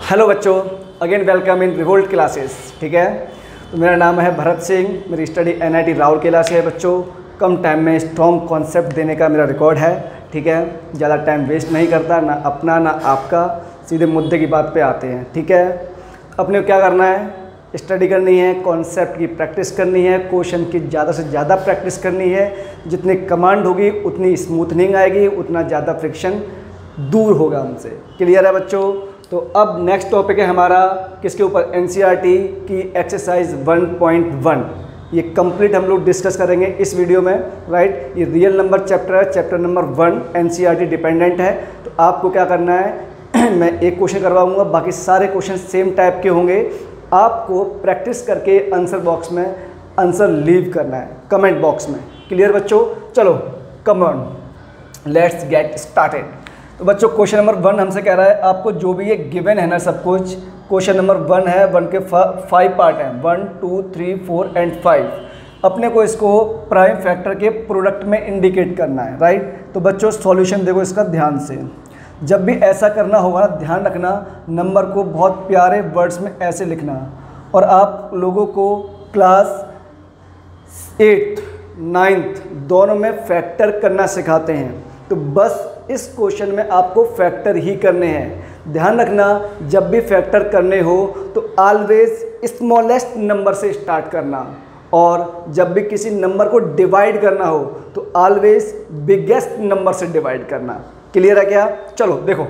Hello बच्चों, again welcome in revolt classes. ठीक है, तो मेरा नाम है भरत सिंह, मेरी स्टडी NIT राउरकेला से है बच्चों। कम टाइम में स्ट्रॉन्ग कॉन्सेप्ट देने का मेरा रिकॉर्ड है। ठीक है, ज़्यादा टाइम वेस्ट नहीं करता, ना अपना ना आपका, सीधे मुद्दे की बात पे आते हैं। ठीक है, अपने को क्या करना है, स्टडी करनी है, कॉन्सेप्ट की प्रैक्टिस करनी है, क्वेश्चन की ज़्यादा से ज़्यादा प्रैक्टिस करनी है। जितनी कमांड होगी उतनी स्मूथनिंग आएगी, उतना ज़्यादा फ्रिक्शन दूर होगा हमसे। क्लियर है बच्चों? तो अब नेक्स्ट टॉपिक है हमारा किसके ऊपर, NCERT की एक्सरसाइज 1.1। ये कंप्लीट हम लोग डिस्कस करेंगे इस वीडियो में, राइट। ये रियल नंबर चैप्टर है, चैप्टर नंबर 1 NCERT डिपेंडेंट है। तो आपको क्या करना है मैं एक क्वेश्चन करवाऊंगा, बाकी सारे क्वेश्चन सेम टाइप के होंगे। आपको प्रैक्टिस करके आंसर बॉक्स में आंसर लीव करना है, कमेंट बॉक्स में। क्लियर बच्चों? चलो come on, let's get started. तो बच्चों क्वेश्चन नंबर 1 हमसे कह रहा है, आपको जो भी ये गिवन है ना सब कुछ, क्वेश्चन नंबर 1 है, 1 के 5 पार्ट हैं, 1 2 3 4 एंड 5। अपने को इसको प्राइम फैक्टर के प्रोडक्ट में इंडिकेट करना है, राइट। तो बच्चों सॉल्यूशन देखो इसका ध्यान से। जब भी ऐसा करना होगा ना, ध्यान रखना, नंबर को बहुत प्यारे वर्ड्स में ऐसे लिखना। और आप लोगों को क्लास 8th 9th दोनों में फैक्टर करना सिखाते हैं, तो बस इस क्वेश्चन में आपको फैक्टर ही करने हैं। ध्यान रखना, जब भी फैक्टर करने हो तो ऑलवेज स्मॉलेस्ट नंबर से स्टार्ट करना, और जब भी किसी नंबर को डिवाइड करना हो तो ऑलवेज बिगेस्ट नंबर से डिवाइड करना। क्लियर है क्या? चलो देखो,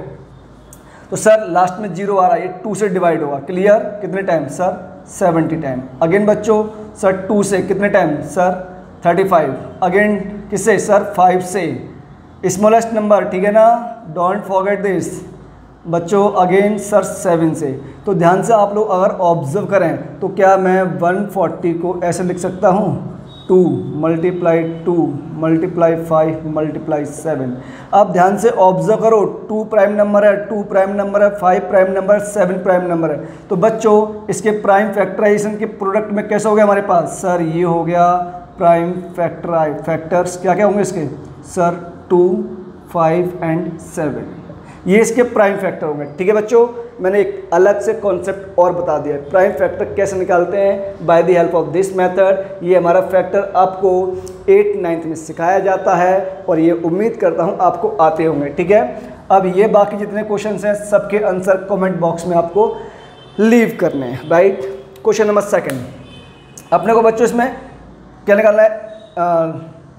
तो सर लास्ट में 0 आ रहा है, ये 2 से डिवाइड होगा। क्लियर? कितने टाइम सर? 70 टाइम। अगेन बच्चों सर 2 से कितने टाइम सर? 35। अगेन किससे सर? 5 से। स्मॉलेस्ट नंबर, ठीक है ना, डोंट फॉरगेट दिस बच्चों। अगेन सर 7 से। तो ध्यान से आप लोग अगर ऑब्जर्व करें तो क्या मैं 140 को ऐसे लिख सकता हूँ, 2 × 2 × 5 × 7। आप ध्यान से ऑब्जर्व करो, 2 प्राइम नंबर है, 2 प्राइम नंबर है, 5 प्राइम नंबर है, 7 प्राइम नंबर है। तो बच्चों इसके प्राइम फैक्टराइजेशन के प्रोडक्ट में कैसे हो गया हमारे पास सर? ये हो गया प्राइम फैक्टर्स। क्या क्या होंगे इसके सर? 2 5 एंड 7, ये इसके प्राइम फैक्टर होंगे। ठीक है बच्चों, मैंने एक अलग से कॉन्सेप्ट और बता दिया है, प्राइम फैक्टर कैसे निकालते हैं bye the help of this method. ये हमारा फैक्टर आपको 8th 9th में सिखाया जाता है, और ये उम्मीद करता हूँ आपको आते होंगे। ठीक है, अब ये बाकी जितने क्वेश्चन हैं सबके आंसर कमेंट बॉक्स में आपको लीव करने हैं, राइट। क्वेश्चन नंबर 2 अपने को बच्चों इसमें क्या निकालना है,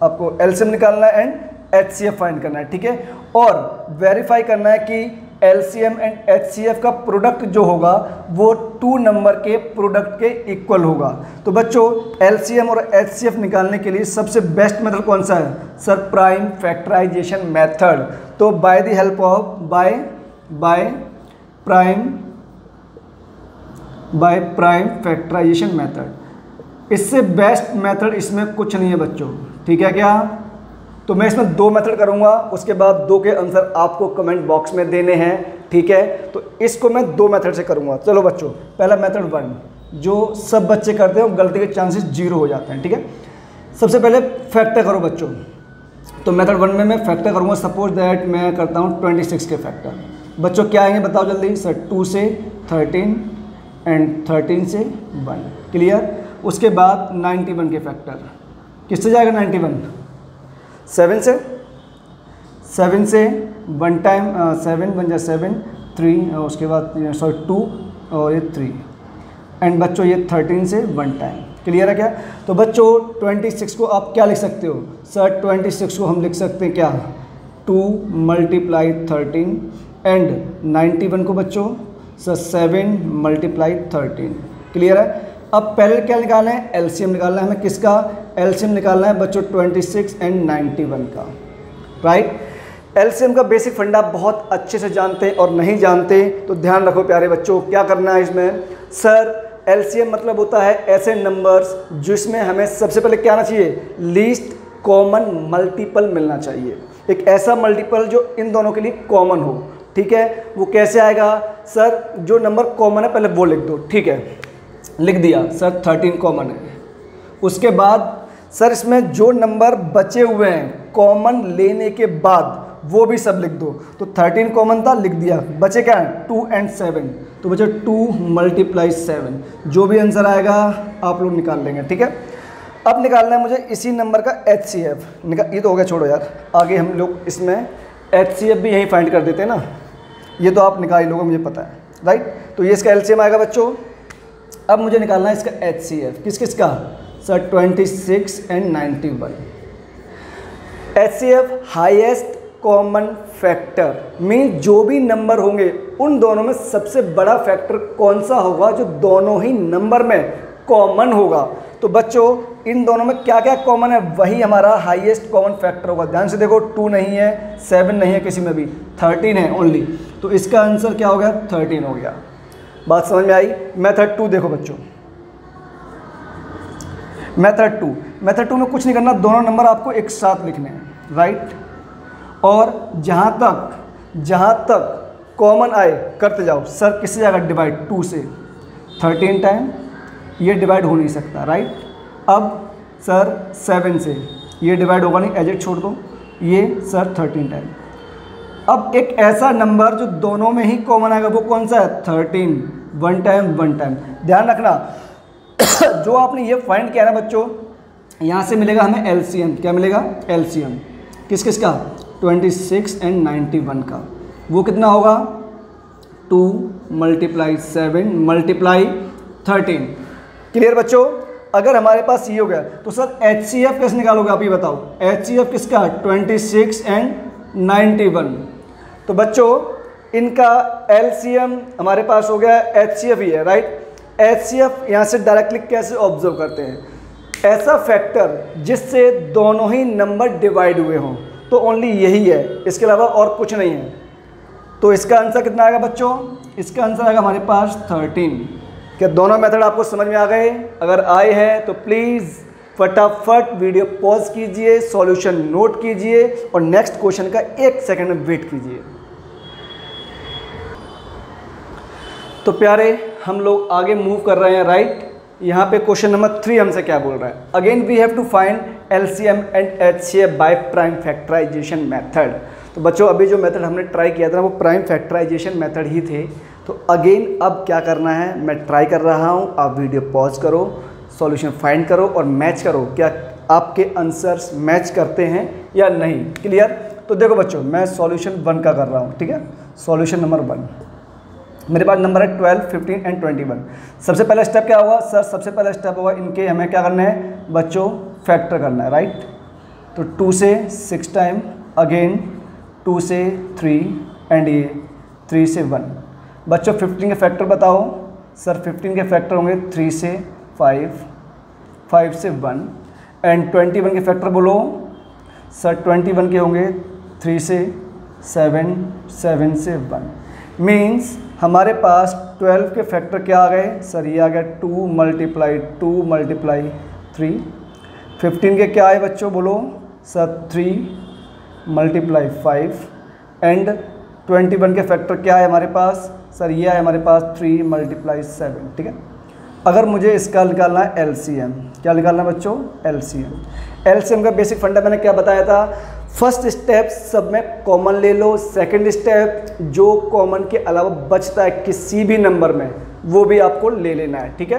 आपको LCM निकालना है एंड HCF फाइंड करना है। ठीक है, और वेरीफाई करना है कि LCM एंड HCF का प्रोडक्ट जो होगा वो 2 नंबर के प्रोडक्ट के इक्वल होगा। तो बच्चों LCM और HCF निकालने के लिए सबसे बेस्ट मेथड कौन सा है सर? Prime factorisation method. तो by the help of by prime factorisation method, इससे बेस्ट मेथड इसमें कुछ नहीं है बच्चों। ठीक है क्या? तो मैं इसमें 2 मेथड करूंगा, उसके बाद 2 के आंसर आपको कमेंट बॉक्स में देने हैं। ठीक है, तो इसको मैं 2 मेथड से करूंगा। चलो बच्चों, पहला मेथड 1 जो सब बच्चे करते हैं, गलती के चांसेस 0 हो जाते हैं। ठीक है, सबसे पहले फैक्टर करो बच्चों। तो मेथड 1 में मैं फैक्टर करूंगा। सपोज दैट मैं करता हूं 26 के फैक्टर। बच्चों क्या आएंगे बताओ जल्दी सर? 2 से 13 एंड 13 से 1। क्लियर? उसके बाद 91 के फैक्टर, किससे जाएगा 91? 7 से 1 टाइम, 7 बन जाए 7 3, और उसके बाद 2 और ये 3, एंड बच्चों ये 13 से 1 टाइम। क्लियर है क्या? तो बच्चों 26 को आप क्या लिख सकते हो सर? 26 को हम लिख सकते हैं क्या? 2 × 13, एंड 91 को बच्चों सर 7 × 13। क्लियर है? अब पहले क्या निकालना है? LCM निकालना है हमें। किसका LCM निकालना है बच्चों? 26 एंड 91 का, राइट। LCM का बेसिक फंडा बहुत अच्छे से जानते हैं और नहीं जानते तो ध्यान रखो प्यारे बच्चों। क्या करना है इसमें सर? LCM मतलब होता है ऐसे नंबर्स जिसमें हमें सबसे पहले क्या आना चाहिए? लीस्ट कॉमन मल्टीपल मिलना चाहिए। एक ऐसा मल्टीपल जो इन दोनों के लिए कॉमन हो। ठीक है, वो कैसे आएगा सर? जो नंबर कॉमन है पहले वो लिख दो। ठीक है, लिख दिया सर 13 कॉमन है। उसके बाद सर इसमें जो नंबर बचे हुए हैं कॉमन लेने के बाद वो भी सब लिख दो। तो 13 कॉमन था, लिख दिया, बचे क्या है 2 और 7, तो बचे 2 × 7। जो भी आंसर आएगा आप लोग निकाल लेंगे, ठीक है। अब निकालना है मुझे इसी नंबर का HCF ये तो हो गया, छोड़ो यार, आगे हम लोग इसमें HCF भी यही फाइंड कर देते हैं ना, ये तो आप निकाल ही लोगे, मुझे पता है, राइट। तो ये इसका LCM आएगा बच्चों। अब मुझे निकालना है इसका HCF, किस किस का सर 26 और 91। HCF highest common factor mean जो भी नंबर होंगे उन दोनों में सबसे बड़ा फैक्टर कौन सा होगा जो दोनों ही नंबर में कॉमन होगा। तो बच्चों इन दोनों में क्या क्या कॉमन है, वही हमारा हाईएस्ट कॉमन फैक्टर होगा। ध्यान से देखो, 2 नहीं है, 7 नहीं है, किसी में भी 13 है ओनली, तो इसका आंसर क्या हो गया 13 हो गया। बात समझ में आई। मेथड 2 देखो बच्चों, मेथड 2 में कुछ नहीं करना, दोनों नंबर आपको एक साथ लिखने हैं, राइट। और जहाँ तक कॉमन आए करते जाओ। सर किससे जाएगा डिवाइड, 2 से 13 टाइम, ये डिवाइड हो नहीं सकता, राइट। अब सर 7 से ये डिवाइड होगा नहीं, एजेट छोड़ दो, ये सर 13 टाइम। अब एक ऐसा नंबर जो दोनों में ही कॉमन आएगा वो कौन सा है 13, 1 टाइम। ध्यान रखना जो आपने ये फाइंड किया ना बच्चों, यहाँ से मिलेगा हमें LCM। क्या मिलेगा LCM किस किस का 26 और 91 का। वो कितना होगा 2 × 7 × 13। क्लियर बच्चों। अगर हमारे पास ये हो गया तो सर HCF कैसे निकालोगे आप, ये बताओ। HCF किसका 26 और 91। तो बच्चों इनका LCM हमारे पास हो गया, HCF ही है, राइट। HCF यहाँ से डायरेक्टली कैसे ऑब्जर्व करते हैं, ऐसा फैक्टर जिससे दोनों ही नंबर डिवाइड हुए हों, तो ओनली यही है, इसके अलावा और कुछ नहीं है। तो इसका आंसर कितना आएगा बच्चों, इसका आंसर आएगा हमारे पास 13। क्या दोनों मेथड आपको समझ में आ गए? अगर आए हैं तो प्लीज़ फटाफट वीडियो पॉज कीजिए, सॉल्यूशन नोट कीजिए और नेक्स्ट क्वेश्चन का 1 सेकंड में वेट कीजिए। तो प्यारे हम लोग आगे मूव कर रहे हैं, राइट। यहाँ पे क्वेश्चन नंबर 3 हमसे क्या बोल रहा है, again we have to find LCM and HCF by prime factorisation method. तो बच्चों अभी जो मेथड हमने ट्राई किया था वो प्राइम फैक्टराइजेशन मेथड ही थे। तो अगेन अब क्या करना है, मैं ट्राई कर रहा हूँ, आप वीडियो पॉज करो, सॉल्यूशन फाइंड करो और मैच करो, क्या आपके आंसर्स मैच करते हैं या नहीं। क्लियर। तो देखो बच्चों मैं सॉल्यूशन 1 का कर रहा हूँ, ठीक है। सॉल्यूशन नंबर 1 मेरे पास नंबर है 12, 15 और 21। सबसे पहला स्टेप क्या होगा सर, सबसे पहला स्टेप होगा इनके हमें क्या करना है बच्चों, फैक्टर करना है, राइट। तो 2 से 6 टाइम, अगेन 2 से 3 एंड ये 3 से 1। बच्चों 15 के फैक्टर बताओ। सर 15 के फैक्टर होंगे 3 से 5, 5 से 1 एंड 21 के फैक्टर बोलो। सर 21 के होंगे 3 से 7, 7 से 1। मीन्स हमारे पास 12 के फैक्टर क्या आ गए सर, ये आ गया 2 × 2 × 3। 15 के क्या आए बच्चों बोलो सर, 3 × 5 एंड 21 के फैक्टर क्या है हमारे पास सर, ये है हमारे पास 3 × 7, ठीक है। अगर मुझे इसका निकालना है LCM, क्या निकालना है बच्चों LCM का बेसिक फंडा मैंने क्या बताया था, फर्स्ट स्टेप सब में कॉमन ले लो, सेकंड स्टेप जो कॉमन के अलावा बचता है किसी भी नंबर में वो भी आपको ले लेना है, ठीक है।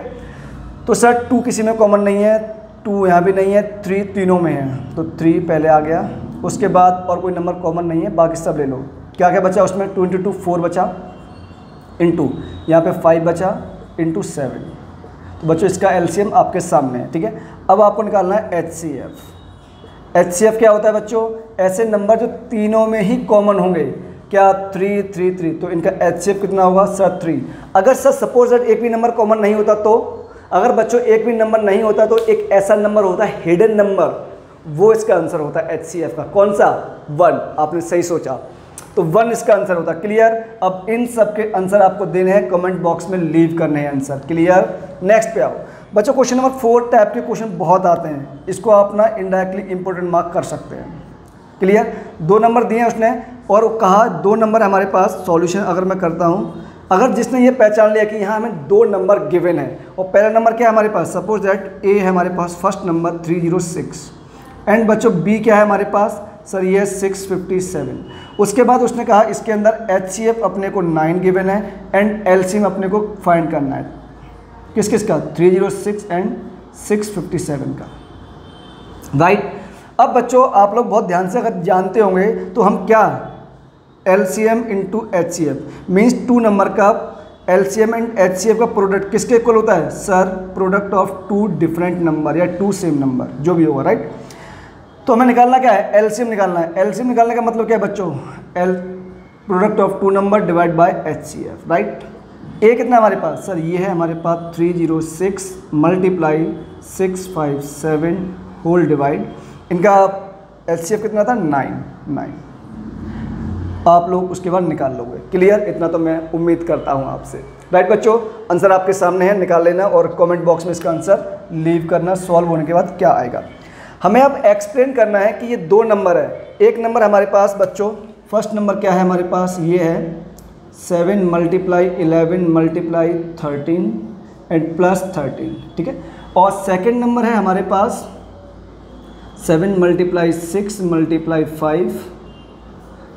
तो सर 2 किसी में कॉमन नहीं है, 2 यहाँ भी नहीं है, 3 तीनों में है, तो 3 पहले आ गया। उसके बाद और कोई नंबर कॉमन नहीं है, बाकी सब ले लो। क्या क्या बचा उसमें 2 × 2 4 बचा, इंटू यहाँ पे 5 बचा, इंटू 7। तो बच्चों इसका LCM आपके सामने है, ठीक है। अब आपको निकालना है HCF क्या होता है बच्चों, ऐसे नंबर जो तीनों में ही कॉमन होंगे, क्या 3 3 3, तो इनका HCF कितना होगा सर 3। अगर सर सपोज दैट एक भी नंबर कॉमन नहीं होता, तो अगर बच्चों एक भी नंबर नहीं होता तो एक ऐसा नंबर होता है हिडन नंबर, वो इसका आंसर होता है HCF का, कौन सा 1। आपने सही सोचा, तो 1 इसका आंसर होता है। क्लियर। अब इन सब के आंसर आपको देने हैं, कमेंट बॉक्स में लीव करने हैं आंसर। क्लियर। नेक्स्ट पे आओ बच्चों, क्वेश्चन नंबर 4 टाइप के क्वेश्चन बहुत आते हैं, इसको आप ना इनडायरेक्टली इंपॉर्टेंट मार्क कर सकते हैं। क्लियर। 2 नंबर दिए हैं उसने और कहा 2 नंबर हमारे पास। सॉल्यूशन अगर मैं करता हूँ, अगर जिसने ये पहचान लिया कि यहाँ हमें 2 नंबर गिवन है और पहला नंबर क्या है हमारे पास, सपोज दैट A है हमारे पास फर्स्ट नंबर 306 एंड बच्चों B क्या है हमारे पास सर ये है 657। उसके बाद उसने कहा इसके अंदर HCF अपने को 9 गिवन है एंड LCM अपने को फाइंड करना है। किस किस का? 306 एंड 657 का, राइट। अब बच्चों आप लोग बहुत ध्यान से अगर जानते होंगे तो हम क्या LCM into HCF means 2 number का LCM एंड HCF का प्रोडक्ट किसके इक्वल होता है? Sir product of 2 different number या 2 सेम नंबर जो भी होगा, राइट। तो हमें निकालना क्या है? LCM निकालना है। LCM निकालने का मतलब क्या है बच्चों? Product of 2 number divide by HCF, right. ए कितना हमारे पास? सर ये है हमारे पास 306 मल्टीप्लाई 657 होल डिवाइड, इनका HCF कितना था? 9। आप लोग उसके बाद निकाल लोगे, क्लियर? इतना तो मैं उम्मीद करता हूँ आपसे, राइट बच्चों। आंसर आपके सामने है, निकाल लेना और कमेंट बॉक्स में इसका आंसर लीव करना सॉल्व होने के बाद क्या आएगा। हमें अब एक्सप्लेन करना है कि ये 2 नंबर है। एक नंबर हमारे पास बच्चों, फर्स्ट नंबर क्या है हमारे पास? ये है 7 मल्टीप्लाई 11 मल्टीप्लाई 13 एंड प्लस 13, ठीक है। और सेकेंड नंबर है हमारे पास 7 मल्टीप्लाई 6 मल्टीप्लाई 5,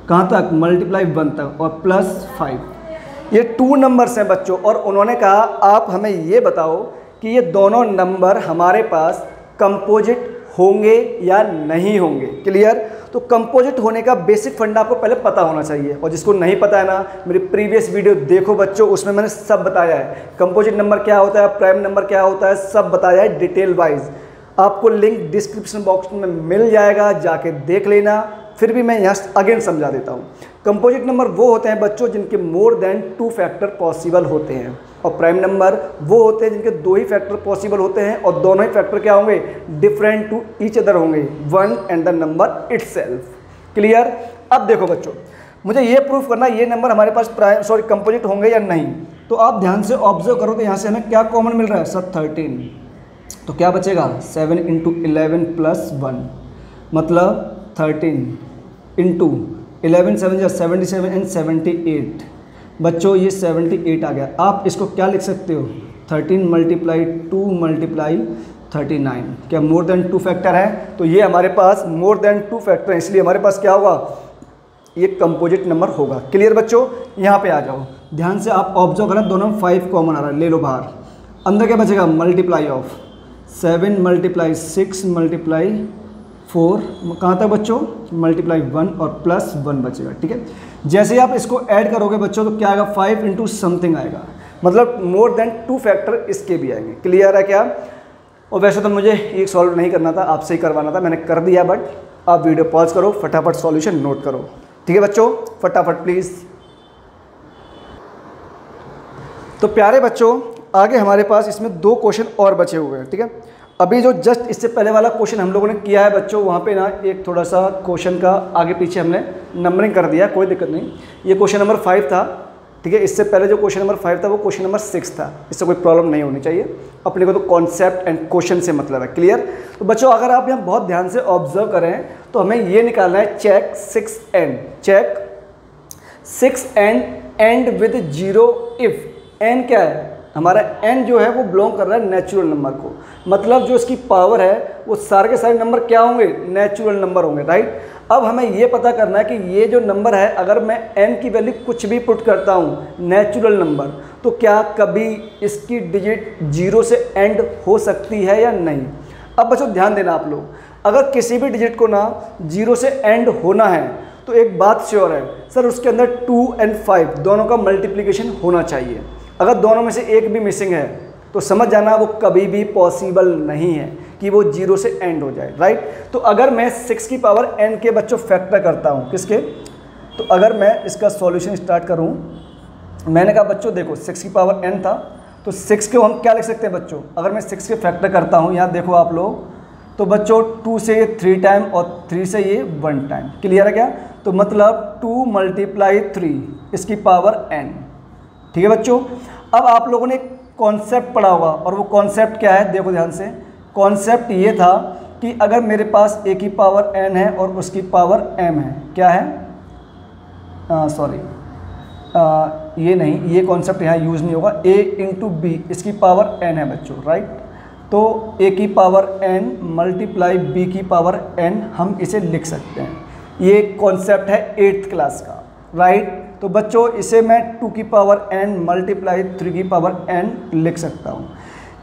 कहाँ तक? मल्टीप्लाई 1 तक और प्लस 5। ये 2 नंबर्स हैं बच्चों, और उन्होंने कहा आप हमें ये बताओ कि ये दोनों नंबर हमारे पास कंपोजिट होंगे या नहीं होंगे, क्लियर? तो कंपोजिट होने का बेसिक फंडा आपको पहले पता होना चाहिए, और जिसको नहीं पता है ना मेरी प्रीवियस वीडियो देखो बच्चों, उसमें मैंने सब बताया है। कंपोजिट नंबर क्या होता है, प्राइम नंबर क्या होता है, सब बताया है डिटेल वाइज। आपको लिंक डिस्क्रिप्शन बॉक्स में मिल जाएगा, जाके देख लेना। फिर भी मैं यहाँ अगेन समझा देता हूँ। कंपोजिट नंबर वो होते हैं बच्चों जिनके मोर देन 2 फैक्टर पॉसिबल होते हैं, और प्राइम नंबर वो होते हैं जिनके 2 ही फैक्टर पॉसिबल होते हैं, और दोनों ही फैक्टर क्या होंगे? डिफरेंट टू ईच अदर होंगे, 1 and the number itself, clear? अब देखो बच्चों, मुझे ये प्रूफ करना ये नंबर हमारे पास कंपोजिट होंगे या नहीं। तो आप ध्यान से ऑब्जर्व करो तो यहाँ से हमें क्या कॉमन मिल रहा है? सर 13, तो क्या बचेगा? 7 इंटू 11 प्लस 1 मतलब 13 इंटू 11 7 या 77 एंड 78। बच्चों ये 78 आ गया। आप इसको क्या लिख सकते हो? 13 मल्टीप्लाई 2 मल्टीप्लाई 39। क्या मोर देन 2 फैक्टर है? तो ये हमारे पास मोर देन 2 फैक्टर है, इसलिए हमारे पास क्या होगा? ये कंपोजिट नंबर होगा, क्लियर बच्चों? यहाँ पे आ जाओ, ध्यान से आप ऑब्जर्व करना, दोनों 5 कॉमन आ रहा है, ले लो बाहर। अंदर क्या बचेगा? मल्टीप्लाई ऑफ 7 मल्टीप्लाई 6 मल्टीप्लाई 4, कहाँ तक बच्चों? मल्टीप्लाई 1 और प्लस 1 बचेगा, ठीक है। जैसे ही आप इसको ऐड करोगे बच्चों तो क्या आएगा? 5 इंटू समथिंग आएगा, मतलब मोर देन 2 फैक्टर इसके भी आएंगे, क्लियर है क्या? और वैसे तो मुझे ये सॉल्व नहीं करना था, आपसे ही करवाना था, मैंने कर दिया, बट आप वीडियो पॉज करो, फटाफट सॉल्यूशन नोट करो, ठीक है बच्चों? फटाफट प्लीज़। तो प्यारे बच्चों आगे हमारे पास इसमें 2 क्वेश्चन और बचे हुए हैं, ठीक है। अभी जो जस्ट इससे पहले वाला क्वेश्चन हम लोगों ने किया है बच्चों, वहाँ पे ना एक थोड़ा सा क्वेश्चन का आगे पीछे हमने नंबरिंग कर दिया, कोई दिक्कत नहीं। ये क्वेश्चन नंबर 5 था, ठीक है। इससे पहले जो क्वेश्चन नंबर 5 था वो क्वेश्चन नंबर 6 था, इससे कोई प्रॉब्लम नहीं होनी चाहिए। अपने को तो कॉन्सेप्ट एंड क्वेश्चन से मतलब है, क्लियर? तो बच्चों अगर आप यहाँ बहुत ध्यान से ऑब्जर्व करें तो हमें ये निकालना है check 6 and, check 6 and with 0 if n क्या है? हमारा n जो है वो बिलोंग कर रहा है नेचुरल नंबर को, मतलब जो इसकी पावर है वो सारे के सारे नंबर क्या होंगे? नेचुरल नंबर होंगे, राइट। अब हमें ये पता करना है कि ये जो नंबर है अगर मैं n की वैल्यू कुछ भी पुट करता हूँ नेचुरल नंबर, तो क्या कभी इसकी डिजिट 0 से एंड हो सकती है या नहीं? अब बच्चों ध्यान देना आप लोग, अगर किसी भी डिजिट को ना 0 से एंड होना है तो एक बात श्योर है सर, उसके अंदर 2 और 5 दोनों का मल्टीप्लिकेशन होना चाहिए। अगर दोनों में से एक भी मिसिंग है तो समझ जाना वो कभी भी पॉसिबल नहीं है कि वो 0 से एंड हो जाए, राइट। तो अगर मैं 6 की पावर n के बच्चों फैक्टर करता हूँ, किसके? तो अगर मैं इसका सॉल्यूशन स्टार्ट करूँ, मैंने कहा बच्चों देखो 6 की पावर n था, तो 6 को हम क्या लिख सकते हैं बच्चों? अगर मैं 6 के फैक्टर करता हूँ, यहाँ देखो आप लोग, तो बच्चों 2 से ये 3 टाइम और 3 से ये 1 टाइम, क्लियर है क्या? तो मतलब 2 मल्टीप्लाई 3 इसकी पावर n, ठीक है बच्चों। अब आप लोगों ने कॉन्सेप्ट पढ़ा होगा, और वो कॉन्सेप्ट क्या है? देखो ध्यान से, कॉन्सेप्ट ये था कि अगर मेरे पास a की पावर n है और उसकी पावर m है, क्या है? ये नहीं, ये कॉन्सेप्ट यहाँ यूज़ नहीं होगा। a इंटू बी इसकी पावर n है बच्चों, राइट। तो a की पावर n मल्टीप्लाई b की पावर n हम इसे लिख सकते हैं। ये कॉन्सेप्ट है 8th क्लास का, राइट। तो बच्चों इसे मैं 2 की पावर n मल्टीप्लाई 3 की पावर n लिख सकता हूँ।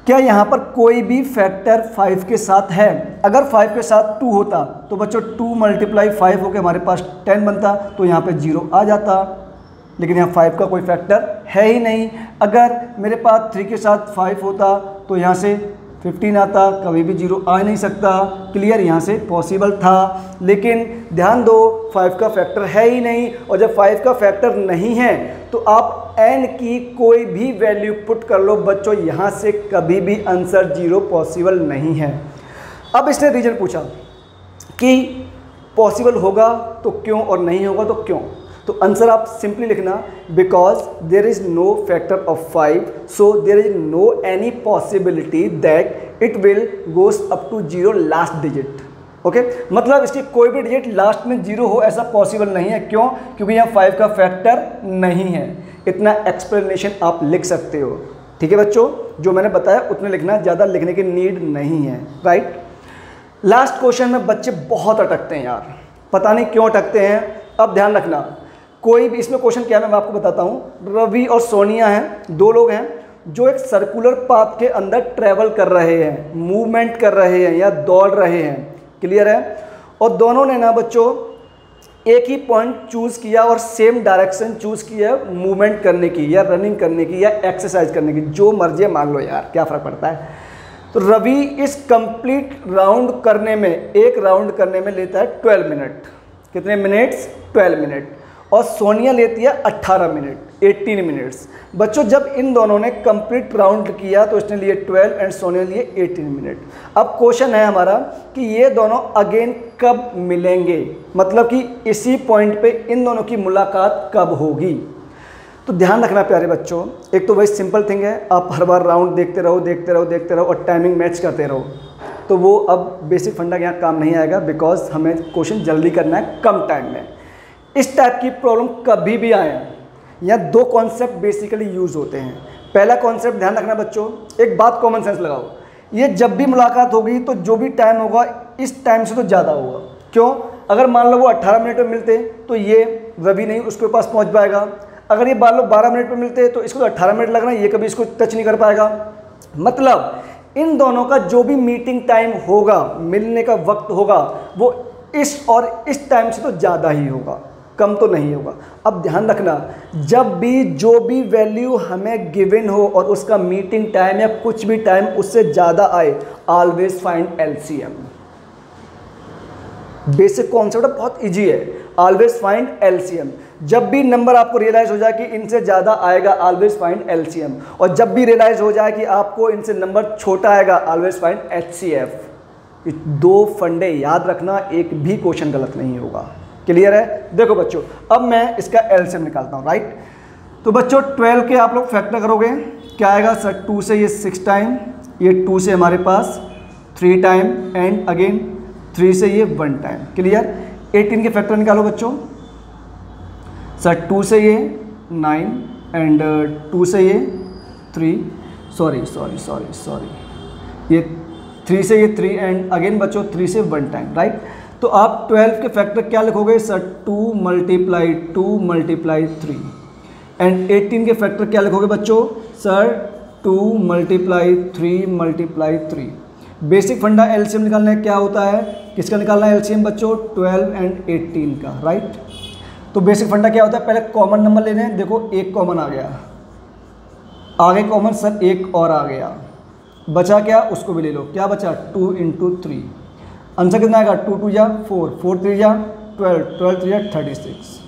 क्या यहाँ पर कोई भी फैक्टर 5 के साथ है? अगर 5 के साथ 2 होता तो बच्चों 2 मल्टीप्लाई 5 होकर हमारे पास 10 बनता, तो यहाँ पे 0 आ जाता, लेकिन यहाँ 5 का कोई फैक्टर है ही नहीं। अगर मेरे पास 3 के साथ 5 होता तो यहाँ से 15 आता, कभी भी 0 आ नहीं सकता। क्लियर, यहाँ से पॉसिबल था, लेकिन ध्यान दो 5 का फैक्टर है ही नहीं, और जब 5 का फैक्टर नहीं है तो आप n की कोई भी वैल्यू पुट कर लो बच्चों, यहाँ से कभी भी आंसर 0 पॉसिबल नहीं है। अब इसने रीजन पूछा कि पॉसिबल होगा तो क्यों और नहीं होगा तो क्यों। तो आंसर आप सिंपली लिखना, because there is no factor of 5, so there is no any possibility that it will goes up to 0 last digit. Okay, मतलब इसकी कोई भी डिजिट लास्ट में 0 हो ऐसा पॉसिबल नहीं है। क्यों? क्योंकि यहाँ 5 का फैक्टर नहीं है। इतना एक्सप्लेनेशन आप लिख सकते हो, ठीक है बच्चों, जो मैंने बताया उतने लिखना, ज़्यादा लिखने की नीड नहीं है, राइट। लास्ट क्वेश्चन में बच्चे बहुत अटकते हैं यार, पता नहीं क्यों अटकते हैं। अब ध्यान रखना, कोई भी इसमें क्वेश्चन क्या है मैं आपको बताता हूँ। रवि और सोनिया हैं, 2 लोग हैं जो एक सर्कुलर पाथ के अंदर ट्रैवल कर रहे हैं, मूवमेंट कर रहे हैं या दौड़ रहे हैं। क्लियर है? और दोनों ने ना बच्चों एक ही पॉइंट चूज़ किया और सेम डायरेक्शन चूज़ किया मूवमेंट करने की या रनिंग करने की या एक्सरसाइज करने की, जो मर्जी मान लो यार, क्या फ़र्क पड़ता है। तो रवि इस कंप्लीट राउंड करने में, एक राउंड करने में लेता है 12 मिनट। कितने मिनट्स? 12 मिनट। और सोनिया लेती है 18 मिनट, 18 मिनट्स। बच्चों जब इन दोनों ने कंप्लीट राउंड किया तो इसने लिए 12 एंड सोनिया लिए 18 मिनट। अब क्वेश्चन है हमारा कि ये दोनों अगेन कब मिलेंगे, मतलब कि इसी पॉइंट पे इन दोनों की मुलाकात कब होगी। तो ध्यान रखना प्यारे बच्चों, एक तो वही सिंपल थिंग है, आप हर बार राउंड देखते रहो देखते रहो देखते रहो और टाइमिंग मैच करते रहो, तो वो अब बेसिक फंडा यहाँ काम नहीं आएगा, बिकॉज हमें क्वेश्चन जल्दी करना है कम टाइम में। इस टाइप की प्रॉब्लम कभी भी आए, यहाँ 2 कॉन्सेप्ट बेसिकली यूज़ होते हैं। पहला कॉन्सेप्ट ध्यान रखना बच्चों, एक बात कॉमन सेंस लगाओ, ये जब भी मुलाकात होगी तो जो भी टाइम होगा इस टाइम से तो ज़्यादा होगा। क्यों? अगर मान लो वो 18 मिनट में मिलते तो ये रवि नहीं उसके पास पहुँच पाएगा। अगर ये मान लो 12 मिनट में मिलते तो इसको तो 18 मिनट लगना, ये कभी इसको टच नहीं कर पाएगा। मतलब इन दोनों का जो भी मीटिंग टाइम होगा, मिलने का वक्त होगा, वो इस और इस टाइम से तो ज़्यादा ही होगा, कम तो नहीं होगा। अब ध्यान रखना, जब भी जो भी वैल्यू हमें गिवन हो और उसका मीटिंग टाइम या कुछ भी टाइम उससे ज़्यादा आए, always find LCM. Basic concept बहुत इजी है, ऑलवेज फाइंड एलसीएम। जब भी नंबर आपको रियलाइज हो जाए कि इनसे ज़्यादा आएगा, ऑलवेज फाइंड एलसीएम। और जब भी रियलाइज हो जाए कि आपको इनसे नंबर छोटा आएगा, ऑलवेज फाइंड एचसीएफ। 2 फंडे याद रखना, एक भी क्वेश्चन गलत नहीं होगा। क्लियर है? देखो बच्चों, अब मैं इसका एलसीएम निकालता हूँ, राइट। तो बच्चों 12 के आप लोग फैक्टर करोगे, क्या आएगा सर? 2 से ये 6 टाइम, ये 2 से हमारे पास 3 टाइम एंड अगेन 3 से ये 1 टाइम। क्लियर? 18 के फैक्टर निकालो बच्चों। सर 2 से ये 9 एंड 2 से ये 3, सॉरी, ये 3 से ये 3 एंड अगेन बच्चों 3 से 1 टाइम, राइट। तो आप 12 के फैक्टर क्या लिखोगे सर? 2 मल्टीप्लाई 2 मल्टीप्लाई 3 एंड 18 के फैक्टर क्या लिखोगे बच्चों? Sir 2 multiply 3 multiply 3। बेसिक फंडा एलसीएम निकालना है, क्या होता है, किसका निकालना है एलसीएम बच्चों? 12 एंड 18 का, राइट। तो बेसिक फंडा क्या होता है, पहले कॉमन नंबर लेने हैं। देखो एक कॉमन आ गया, आगे कॉमन सर एक और आ गया, बचा क्या? उसको भी ले लो। क्या बचा? 2 × 3। आंसर कितना आएगा? 2 2 या 4, 4 3 या 12, 12 3 या 36।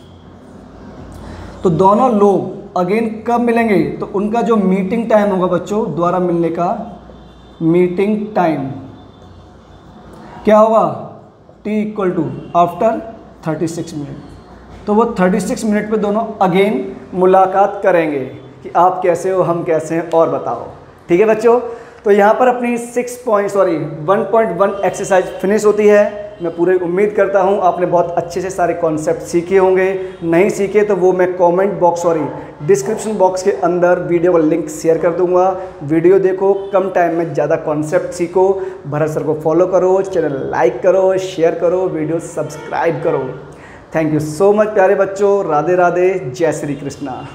तो दोनों लोग अगेन कब मिलेंगे? तो उनका जो मीटिंग टाइम होगा बच्चों, द्वारा मिलने का मीटिंग टाइम क्या होगा? t = after 36 minute. तो वो 36 मिनट पे दोनों अगेन मुलाकात करेंगे कि आप कैसे हो, हम कैसे हैं, और बताओ। ठीक है बच्चों, तो यहाँ पर अपनी 1.1 एक्सरसाइज फिनिश होती है। मैं पूरी उम्मीद करता हूँ आपने बहुत अच्छे से सारे कॉन्सेप्ट सीखे होंगे। नहीं सीखे तो वो मैं डिस्क्रिप्शन बॉक्स के अंदर वीडियो का लिंक शेयर कर दूंगा। वीडियो देखो, कम टाइम में ज़्यादा कॉन्सेप्ट सीखो। भरत सर को फॉलो करो, चैनल लाइक करो, शेयर करो, वीडियो सब्सक्राइब करो। थैंक यू सो मच प्यारे बच्चों। राधे राधे, जय श्री कृष्णा।